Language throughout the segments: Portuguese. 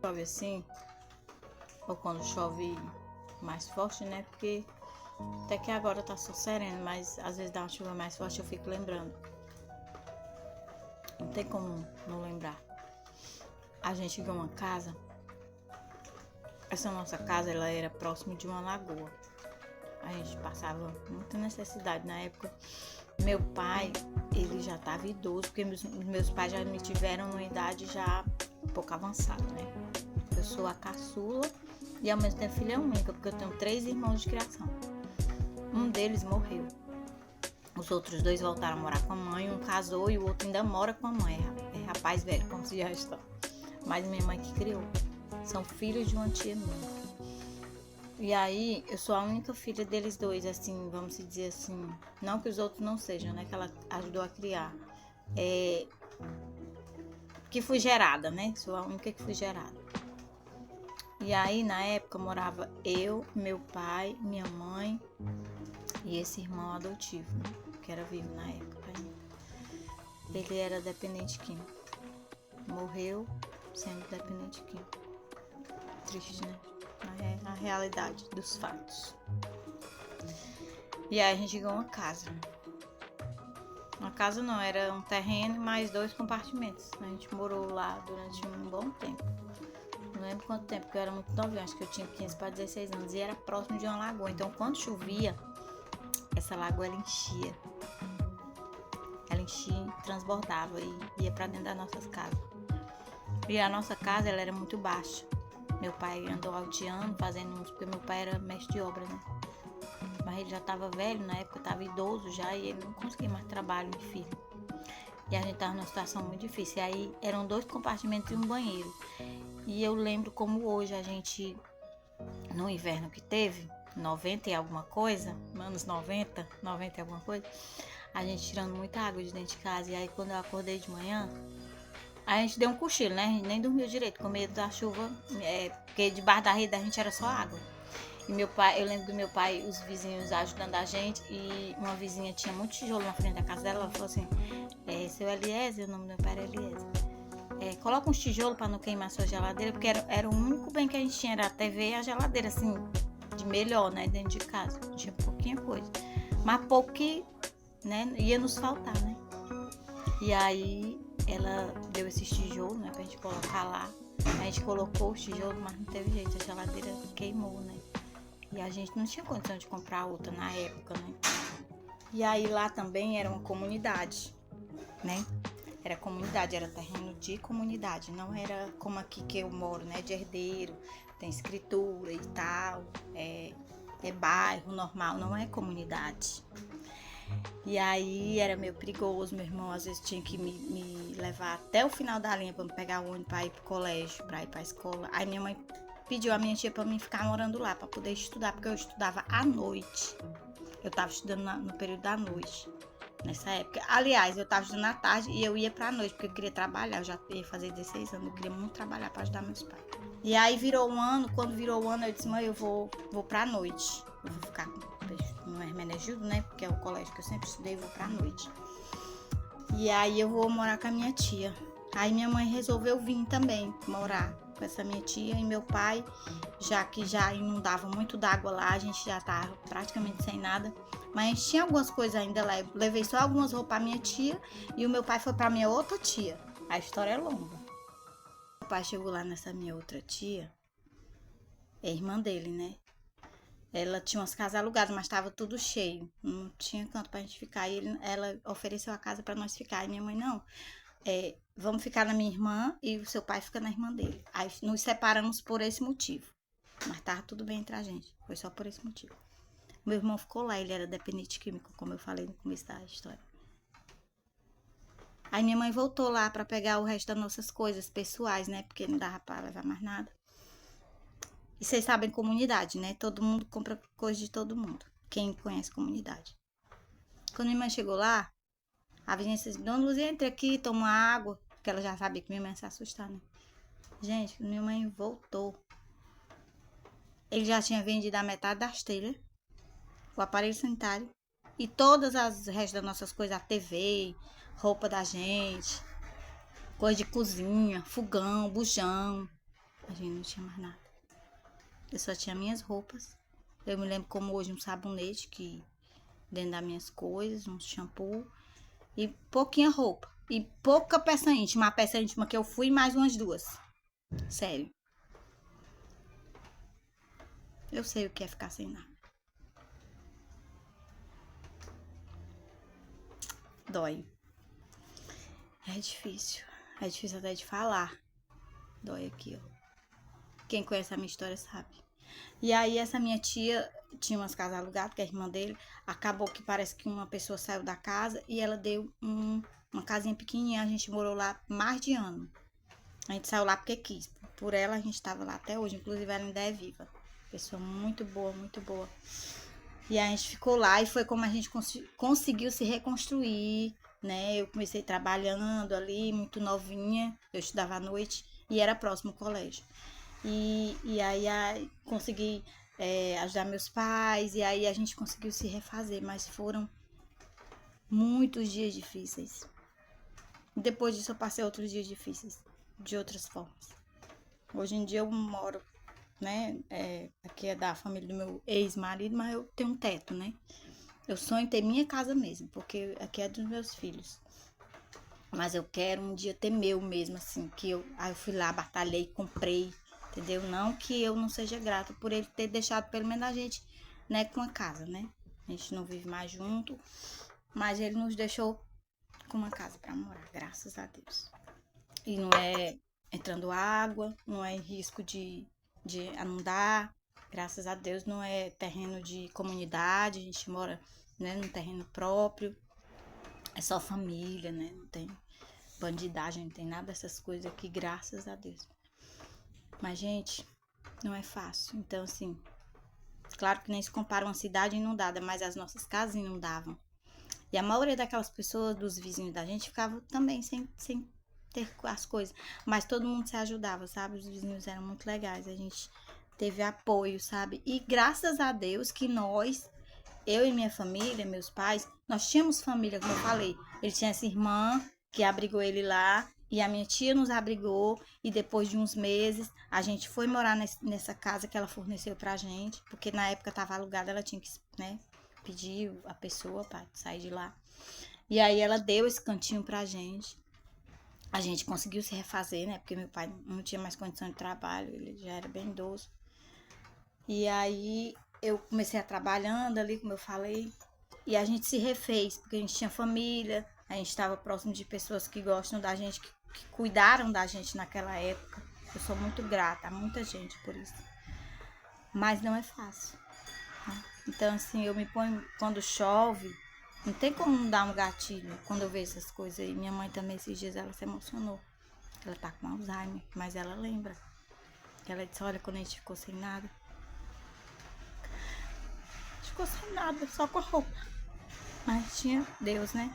Chove assim, ou quando chove mais forte, né? Porque até que agora tá só sereno, mas às vezes dá uma chuva mais forte, eu fico lembrando. Não tem como não lembrar. A gente ganhou uma casa. Essa nossa casa, ela era próximo de uma lagoa. A gente passava muita necessidade na época. Meu pai, ele já estava idoso, porque meus pais já me tiveram numa idade já um pouco avançada, né? Eu sou a caçula e ao mesmo tempo filha única, porque eu tenho 3 irmãos de criação. Um deles morreu. Os outros 2 voltaram a morar com a mãe, um casou e o outro ainda mora com a mãe. É rapaz velho, como se já está. Mas minha mãe que criou. São filhos de uma tia minha. E aí, eu sou a única filha deles 2, assim, vamos dizer assim. Não que os outros não sejam, né? Que ela ajudou a criar. Que fui gerada, né? Sou a única que fui gerada. E aí, na época, morava eu, meu pai, minha mãe e esse irmão adotivo, né? Que era vivo na época ainda. Ele era dependente químico. Morreu sendo dependente químico. Triste, né? A realidade dos fatos. E aí a gente ganhou uma casa. Uma casa não, era um terreno mais 2 compartimentos. A gente morou lá durante um bom tempo. Não lembro quanto tempo, porque eu era muito novinha, acho que eu tinha 15 para 16 anos. E era próximo de uma lagoa. Então quando chovia, essa lagoa ela enchia. Ela enchia, transbordava e ia para dentro das nossas casas. E a nossa casa ela era muito baixa. Meu pai andou alteando, fazendo uns, porque meu pai era mestre de obra, né? Mas ele já estava velho, na época estava idoso já, e ele não conseguia mais trabalho de filho. E a gente estava numa situação muito difícil. E aí eram 2 compartimentos e um banheiro. E eu lembro como hoje a gente, no inverno que teve, 90 e alguma coisa, anos 90 e alguma coisa, a gente tirando muita água de dentro de casa. E aí quando eu acordei de manhã, a gente deu um cochilo, né? A gente nem dormiu direito, com medo da chuva, porque debaixo da rede da gente era só água. E meu pai, eu lembro do meu pai, os vizinhos ajudando a gente, e uma vizinha tinha muito tijolo na frente da casa dela, ela falou assim, seu Eliezer, o nome do meu pai era Eliezer, coloca uns tijolos para não queimar sua geladeira, porque era o único bem que a gente tinha, era a TV e a geladeira, assim, de melhor, né, dentro de casa. Tinha pouquinha coisa, mas pouco que, né, ia nos faltar, né. E aí ela deu esses tijolos, né, pra gente colocar lá. A gente colocou os tijolos, mas não teve jeito, a geladeira queimou, né. E a gente não tinha condição de comprar outra na época, né. E aí lá também era uma comunidade, né. Era comunidade, era terreno de comunidade, não era como aqui que eu moro, né, de herdeiro, tem escritura e tal, é bairro normal, não é comunidade. E aí era meio perigoso, meu irmão às vezes tinha que me levar até o final da linha para me pegar o ônibus para ir pro colégio, para ir pra escola. Aí minha mãe pediu a minha tia para mim ficar morando lá, para poder estudar, porque eu estudava à noite. Eu tava estudando no período da noite, nessa época. Aliás, eu tava estudando à tarde e eu ia pra noite, porque eu queria trabalhar, eu já ia fazer 16 anos, eu queria muito trabalhar para ajudar meus pais. E aí virou um ano, quando virou o ano eu disse, mãe, eu vou pra noite, eu vou ficar no Hermenegildo, né, porque é o colégio que eu sempre estudei, eu vou pra noite. E aí eu vou morar com a minha tia. Aí minha mãe resolveu vir também morar com essa minha tia e meu pai, já que já inundava muito d'água lá, a gente já tava praticamente sem nada. Mas a gente tinha algumas coisas ainda lá. Eu levei só algumas roupas à minha tia e o meu pai foi pra minha outra tia. A história é longa. Meu pai chegou lá nessa minha outra tia, é irmã dele, né? Ela tinha umas casas alugadas, mas estava tudo cheio. Não tinha canto pra gente ficar. E ela ofereceu a casa pra nós ficar. E minha mãe, não, vamos ficar na minha irmã e o seu pai fica na irmã dele. Aí nos separamos por esse motivo. Mas tava tudo bem entre a gente. Foi só por esse motivo. Meu irmão ficou lá, ele era dependente químico, como eu falei no começo da história. Aí minha mãe voltou lá pra pegar o resto das nossas coisas pessoais, né? Porque não dava pra levar mais nada. E vocês sabem comunidade, né? Todo mundo compra coisa de todo mundo. Quem conhece comunidade. Quando minha mãe chegou lá, a vizinha disse, Dona Luzia, entra aqui, toma água. Porque ela já sabia que minha mãe ia se assustar, né? Gente, quando minha mãe voltou, ele já tinha vendido a metade das telhas, o aparelho sanitário e todas as restos das nossas coisas, a TV, roupa da gente, coisa de cozinha, fogão, bujão. A gente não tinha mais nada. Eu só tinha minhas roupas. Eu me lembro como hoje um sabonete que dentro das minhas coisas, um shampoo e pouquinha roupa. E pouca peça íntima. A peça íntima que eu fui, mais umas 2. Sério. Eu sei o que é ficar sem nada. Dói. É difícil. É difícil até de falar. Dói aqui, ó. Quem conhece a minha história sabe. E aí essa minha tia tinha umas casas alugadas, que é a irmã dele. Acabou que parece que uma pessoa saiu da casa e ela deu uma casinha pequenininha. A gente morou lá mais de ano. A gente saiu lá porque quis. Por ela a gente estava lá até hoje. Inclusive ela ainda é viva. Pessoa muito boa, muito boa. E a gente ficou lá e foi como a gente conseguiu se reconstruir, né? Eu comecei trabalhando ali, muito novinha. Eu estudava à noite e era próximo ao colégio. E aí consegui ajudar meus pais. E aí a gente conseguiu se refazer. Mas foram muitos dias difíceis. Depois disso eu passei outros dias difíceis. De outras formas. Hoje em dia eu moro, né? Aqui é da família do meu ex-marido, mas eu tenho um teto, né? Eu sonho em ter minha casa mesmo, porque aqui é dos meus filhos. Mas eu quero um dia ter meu mesmo, assim, que eu fui lá, batalhei, comprei, entendeu? Não que eu não seja grata por ele ter deixado pelo menos a gente, né, com a casa, né? A gente não vive mais junto, mas ele nos deixou com uma casa pra morar, graças a Deus. E não é entrando água, não é em risco de inundar, graças a Deus não é terreno de comunidade, a gente mora, né, num terreno próprio, é só família, né, não tem bandidagem, não tem nada dessas coisas aqui, graças a Deus. Mas, gente, não é fácil, então assim, claro que nem se compara uma cidade inundada, mas as nossas casas inundavam. E a maioria daquelas pessoas, dos vizinhos da gente, ficava também sem ter as coisas. Mas todo mundo se ajudava, sabe? Os vizinhos eram muito legais. A gente teve apoio, sabe? E graças a Deus que nós, eu e minha família, meus pais, nós tínhamos família, como eu falei. Ele tinha essa irmã que abrigou ele lá. E a minha tia nos abrigou. E depois de uns meses, a gente foi morar nessa casa que ela forneceu pra gente. Porque na época tava alugada, ela tinha que, né, pedir a pessoa para sair de lá. E aí ela deu esse cantinho pra gente. A gente conseguiu se refazer, né? Porque meu pai não tinha mais condição de trabalho, ele já era bem idoso. E aí eu comecei a trabalhando ali, como eu falei, e a gente se refez, porque a gente tinha família, a gente estava próximo de pessoas que gostam da gente, que cuidaram da gente naquela época. Eu sou muito grata a muita gente por isso. Mas não é fácil. Né? Então, assim, eu me ponho, quando chove, não tem como não dar um gatilho quando eu vejo essas coisas aí. Minha mãe também, esses dias, ela se emocionou. Ela tá com Alzheimer, mas ela lembra. Ela disse, olha, quando a gente ficou sem nada. A gente ficou sem nada, só com a roupa. Mas tinha Deus, né?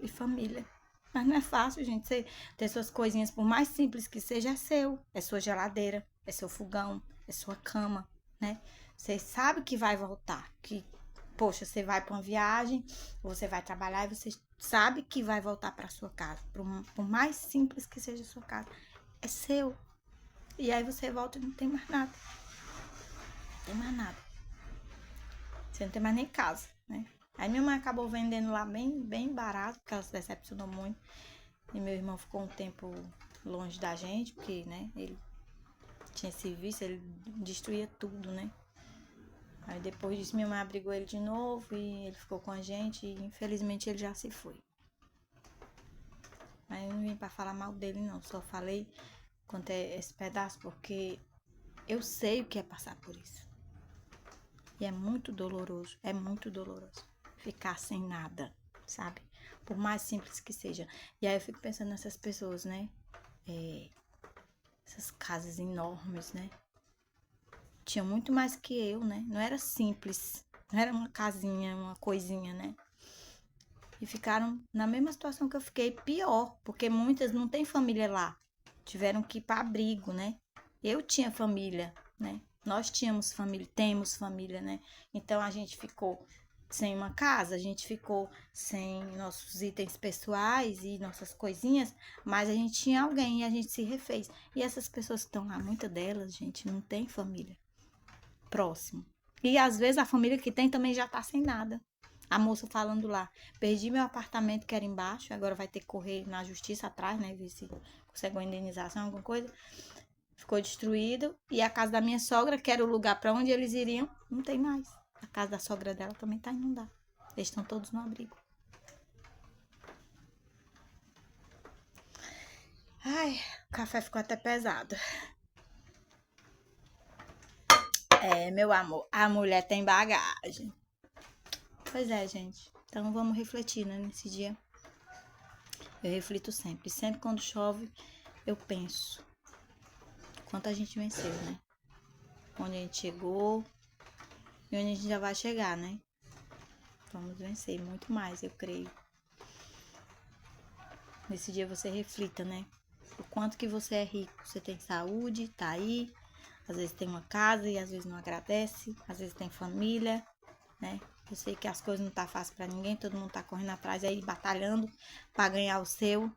E família. Mas não é fácil, gente, você ter suas coisinhas, por mais simples que seja, é seu. É sua geladeira, é seu fogão, é sua cama, né? Você sabe que vai voltar, que, poxa, você vai para uma viagem, você vai trabalhar e você sabe que vai voltar para sua casa. Por mais simples que seja a sua casa, é seu. E aí você volta e não tem mais nada. Não tem mais nada. Você não tem mais nem casa, né? Aí minha mãe acabou vendendo lá bem barato, porque ela se decepcionou muito. E meu irmão ficou um tempo longe da gente, porque, né, ele tinha esse vício, ele destruía tudo, né? Aí depois disso minha mãe abrigou ele de novo e ele ficou com a gente e infelizmente ele já se foi. Mas eu não vim pra falar mal dele não, só falei quanto é esse pedaço porque eu sei o que é passar por isso. E é muito doloroso ficar sem nada, sabe? Por mais simples que seja. E aí eu fico pensando nessas pessoas, né? Essas casas enormes, né? Tinha muito mais que eu, né? Não era simples. Não era uma casinha, uma coisinha, né? E ficaram na mesma situação que eu fiquei, pior. Porque muitas não têm família lá. Tiveram que ir para abrigo, né? Eu tinha família, né? Nós tínhamos família, temos família, né? Então a gente ficou sem uma casa, a gente ficou sem nossos itens pessoais e nossas coisinhas, mas a gente tinha alguém e a gente se refez. E essas pessoas que estão lá, muitas delas, gente, não tem família próximo. E às vezes a família que tem também já tá sem nada. A moça falando lá, perdi meu apartamento que era embaixo, agora vai ter que correr na justiça atrás, né, ver se consegue uma indenização, alguma coisa. Ficou destruído. E a casa da minha sogra, que era o lugar para onde eles iriam, não tem mais. A casa da sogra dela também tá inundada. Eles estão todos no abrigo. Ai, o café ficou até pesado. É, meu amor, a mulher tem bagagem. Pois é, gente. Então vamos refletir, né, nesse dia. Eu reflito sempre. Sempre quando chove, eu penso quanto a gente venceu, né? Onde a gente chegou e onde a gente já vai chegar, né? Vamos vencer muito mais, eu creio. Nesse dia você reflita, né? O quanto que você é rico. Você tem saúde, tá aí. Às vezes tem uma casa e às vezes não agradece. Às vezes tem família, né? Eu sei que as coisas não tá fácil pra ninguém. Todo mundo tá correndo atrás aí, batalhando pra ganhar o seu.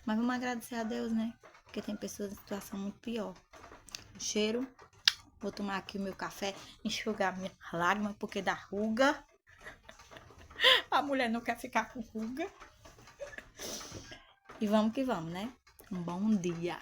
Mas vamos agradecer a Deus, né? Porque tem pessoas em situação muito pior. O cheiro. Vou tomar aqui o meu café, enxugar minha lágrima porque dá ruga. A mulher não quer ficar com ruga. E vamos que vamos, né? Um bom dia.